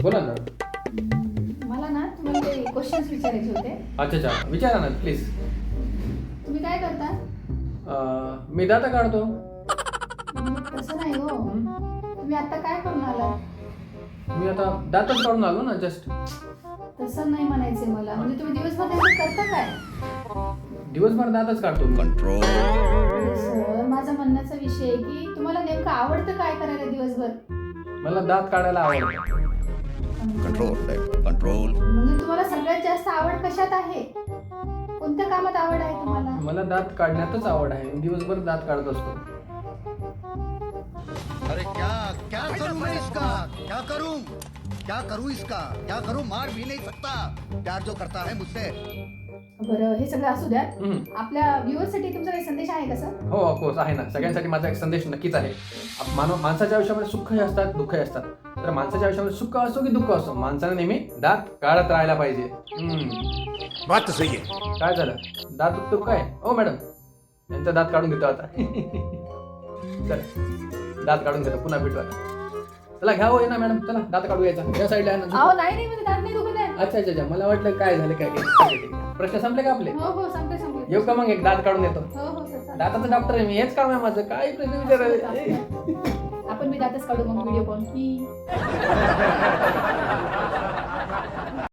बोला ना. मला ना तुम्हाला काही क्वेश्चन्स विचारायचे होते. अच्छा विचारा ना प्लीज. तुम्ही काय करता? मी दाता काढतो. तसं नाही हो. तुम्ही आता काय करून आला? मी आता दातच काढून आलो ना जस्ट. तसं नाही म्हणायचंय मला. म्हणजे तुम्ही दिवसभर नेमकं करता काय? दिवसभर दातच काढतो मी. सर माझा म्हणण्याचा विषय आहे की तुम्हाला नेमकं आवडतं काय करायला दिवसभर? मला दात काढायला आवडतं. कंट्रोल. म्हणजे तुम्हाला सगळ्यात जास्त आवड कशात आहे? कोणत्या कामात आवड आहे तुम्हाला? मला दात काढण्यातच आवड आहे. मी दिवसभर दात काढत असतो. अरे क्या करूं मैं इसका? क्या करूं इसका? क्या करूं? मार भी नहीं सकता. प्यार जो करता है मुझसे. बरं हे सगळं असू द्या. हम्म. आपल्या व्ह्युअर्ससाठी तुमचा काही संदेश आहे का सर? हो ऑफकोर्स आहे ना. सगळ्यांसाठी माझा एक संदेश नक्कीच आहे. माणसाच्या आयुष्यामध्ये सुखही असतात दुःखही असतात. तर माणसाच्या आयुष्यामध्ये सुख असो की दुःख असो माणसाने नेहमी दात काढत राहायला पाहिजे. बात तो सही है. काय झालं? दात दुखतो काय? हो मॅडम यांचा दात काढून घेतो आता. चल दात काढून घेतो पुन्हा भेटू आता. चला घ्या हो ये ना मॅडम. चला दात काढू यायचा या साईडला आहे ना. अहो नाही म्हणजे दात नाही दुखत आहे. अच्छा मला वाटलं काय झालं काय काय. प्रश्न संपले का आपले? हो संपले. येऊ का मग एक दात काढून येतो. हो सर. दाताचं डॉक्टर आहे मी. हेच काम आहे माझं. काय प्रश्न विचारायला. आपण मी दातच काढू मग व्हिडिओ कॉल की